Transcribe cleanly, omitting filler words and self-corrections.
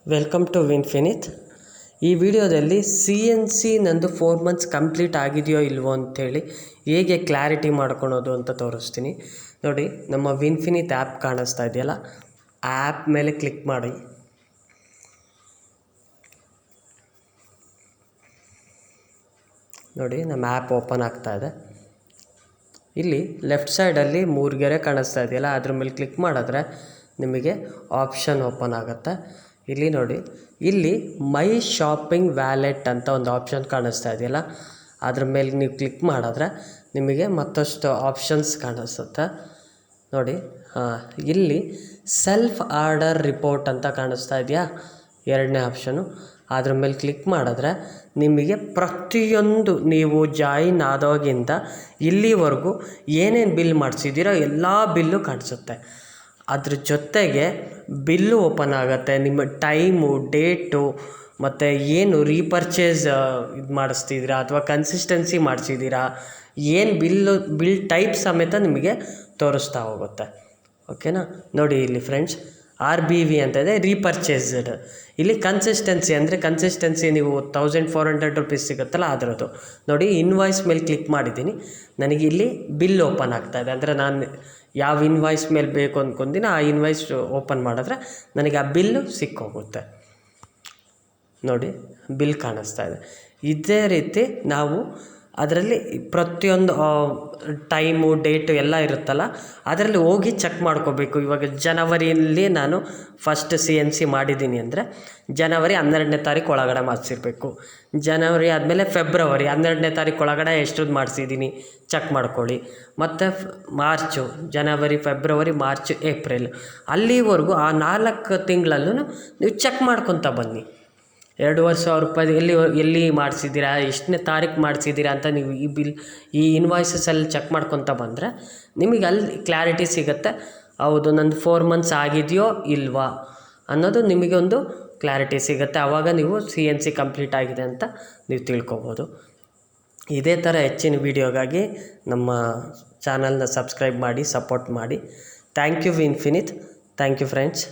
Welcome to ವಿನ್ಫಿನಿತ್. ಈ ವಿಡಿಯೋದಲ್ಲಿ CNC ನಂದು 4 ಮಂತ್ಸ್ ಕಂಪ್ಲೀಟ್ ಆಗಿದೆಯೋ ಇಲ್ವೋ ಅಂಥೇಳಿ ಹೇಗೆ ಕ್ಲಾರಿಟಿ ಮಾಡ್ಕೊಳೋದು ಅಂತ ತೋರಿಸ್ತೀನಿ. ನೋಡಿ, ನಮ್ಮ ವಿನ್ಫಿನಿತ್ ಆ್ಯಪ್ ಕಾಣಿಸ್ತಾ ಇದೆಯಲ್ಲ, ಆ ಆ್ಯಪ್ ಮೇಲೆ ಕ್ಲಿಕ್ ಮಾಡಿ. ನೋಡಿ, ನಮ್ಮ ಆ್ಯಪ್ ಓಪನ್ ಆಗ್ತಾ ಇದೆ. ಇಲ್ಲಿ ಲೆಫ್ಟ್ ಸೈಡಲ್ಲಿ 3 ಗೆರೆ ಕಾಣಿಸ್ತಾ ಇದೆಯಲ್ಲ, ಅದ್ರ ಮೇಲೆ ಕ್ಲಿಕ್ ಮಾಡಿದ್ರೆ ನಿಮಗೆ ಆಪ್ಷನ್ ಓಪನ್ ಆಗುತ್ತೆ. ಇಲ್ಲಿ ನೋಡಿ, ಇಲ್ಲಿ ಮೈ ಶಾಪಿಂಗ್ ವ್ಯಾಲೆಟ್ ಅಂತ ಒಂದು ಆಪ್ಷನ್ ಕಾಣಿಸ್ತಾ ಇದೆಯಲ್ಲ, ಅದ್ರ ಮೇಲೆ ನೀವು ಕ್ಲಿಕ್ ಮಾಡಿದ್ರೆ ನಿಮಗೆ ಮತ್ತಷ್ಟು ಆಪ್ಷನ್ಸ್ ಕಾಣಿಸುತ್ತೆ. ನೋಡಿ, ಇಲ್ಲಿ ಸೆಲ್ಫ್ ಆರ್ಡರ್ ರಿಪೋರ್ಟ್ ಅಂತ ಕಾಣಿಸ್ತಾ ಇದೆಯಾ, 2ನೇ ಆಪ್ಷನು. ಅದ್ರ ಮೇಲೆ ಕ್ಲಿಕ್ ಮಾಡಿದ್ರೆ ನಿಮಗೆ ಪ್ರತಿಯೊಂದು ನೀವು ಜಾಯಿನ್ ಆದಾಗಿಂದ ಇಲ್ಲಿವರೆಗೂ ಏನೇನು ಬಿಲ್ ಮಾಡಿಸಿದ್ದೀರೋ ಎಲ್ಲ ಬಿಲ್ಲು ಕಾಣಿಸುತ್ತೆ. ಅದ್ರ ಜೊತೆಗೆ ಬಿಲ್ಲು ಓಪನ್ ಆಗುತ್ತೆ, ನಿಮ್ಮ ಟೈಮು, ಡೇಟು, ಮತ್ತು ಏನು ರೀಪರ್ಚೇಸ್ ಇದು ಮಾಡಿಸ್ತಿದ್ದೀರಾ ಅಥವಾ ಕನ್ಸಿಸ್ಟೆನ್ಸಿ ಮಾಡಿಸಿದ್ದೀರಾ, ಏನು ಬಿಲ್ ಟೈಪ್ ಸಮೇತ ನಿಮಗೆ ತೋರಿಸ್ತಾ ಹೋಗುತ್ತೆ. ಓಕೆನಾ? ನೋಡಿ, ಇಲ್ಲಿ ಫ್ರೆಂಡ್ಸ್ RBV ಅಂತ ಇದೆ, ರೀಪರ್ಚೇಸ್ಡ್. ಇಲ್ಲಿ ಕನ್ಸಿಸ್ಟೆನ್ಸಿ ನೀವು 1400 ರುಪೀಸ್ ಸಿಗುತ್ತಲ್ಲ ಅದರದ್ದು. ನೋಡಿ, ಇನ್ವಾಯ್ಸ್ ಮೇಲೆ ಕ್ಲಿಕ್ ಮಾಡಿದ್ದೀನಿ, ನನಗೆ ಇಲ್ಲಿ ಬಿಲ್ ಓಪನ್ ಆಗ್ತಾಯಿದೆ. ಅಂದರೆ ನಾನು ಯಾವ ಇನ್ವಾಯ್ಸ್ ಮೇಲೆ ಬೇಕು ಅಂದ್ಕೊಂತೀನಿ ಆ ಇನ್ವಾಯ್ಸ್ ಓಪನ್ ಮಾಡಿದ್ರೆ ನನಗೆ ಆ ಬಿಲ್ಲು ಸಿಕ್ಕೋಗುತ್ತೆ. ನೋಡಿ, ಬಿಲ್ ಕಾಣಿಸ್ತಾ ಇದೆ. ಇದೇ ರೀತಿ ನಾವು ಅದರಲ್ಲಿ ಪ್ರತಿಯೊಂದು ಟೈಮು, ಡೇಟು ಎಲ್ಲ ಇರುತ್ತಲ್ಲ, ಅದರಲ್ಲಿ ಹೋಗಿ ಚೆಕ್ ಮಾಡ್ಕೋಬೇಕು. ಇವಾಗ ಜನವರಿಯಲ್ಲಿ ನಾನು ಫಸ್ಟ್ CNC ಮಾಡಿದ್ದೀನಿ ಅಂದರೆ ಜನವರಿ 12ನೇ ತಾರೀಕು ಒಳಗಡೆ ಮಾಡಿಸಿರ್ಬೇಕು. ಜನವರಿ ಆದಮೇಲೆ ಫೆಬ್ರವರಿ 12ನೇ ತಾರೀಕು ಒಳಗಡೆ ಎಷ್ಟೊಂದು ಮಾಡಿಸಿದ್ದೀನಿ ಚೆಕ್ ಮಾಡ್ಕೊಳ್ಳಿ. ಮತ್ತು ಮಾರ್ಚು, ಜನವರಿ, ಫೆಬ್ರವರಿ, ಮಾರ್ಚ್, ಏಪ್ರಿಲ್, ಅಲ್ಲಿವರೆಗೂ ಆ 4 ತಿಂಗಳಲ್ಲೂ ನೀವು ಚೆಕ್ ಮಾಡ್ಕೊತ ಬನ್ನಿ. 2,500 ರೂಪಾಯಿ ಎಲ್ಲಿ ಮಾಡಿಸಿದ್ದೀರಾ, ಎಷ್ಟನೇ ತಾರೀಕು ಮಾಡಿಸಿದ್ದೀರಾ ಅಂತ ನೀವು ಈ ಇನ್ವಾಯ್ಸಸಲ್ಲಿ ಚೆಕ್ ಮಾಡ್ಕೊತ ಬಂದರೆ ನಿಮಗೆ ಅಲ್ಲಿ ಕ್ಲಾರಿಟಿ ಸಿಗುತ್ತೆ. ಹೌದು, ನಂದು 4 ಮಂತ್ಸ್ ಆಗಿದೆಯೋ ಇಲ್ವಾ ಅನ್ನೋದು ನಿಮಗೆ ಒಂದು ಕ್ಲಾರಿಟಿ ಸಿಗುತ್ತೆ. ಆವಾಗ ನೀವು CNC ಕಂಪ್ಲೀಟ್ ಆಗಿದೆ ಅಂತ ನೀವು ತಿಳ್ಕೊಬೋದು. ಇದೇ ಥರ ಹೆಚ್ಚಿನ ವೀಡಿಯೋಗಾಗಿ ನಮ್ಮ ಚಾನಲ್ನ ಸಬ್ಸ್ಕ್ರೈಬ್ ಮಾಡಿ, ಸಪೋರ್ಟ್ ಮಾಡಿ. ಥ್ಯಾಂಕ್ ಯು ವಿನ್ಫಿನಿತ್. Thank you friends.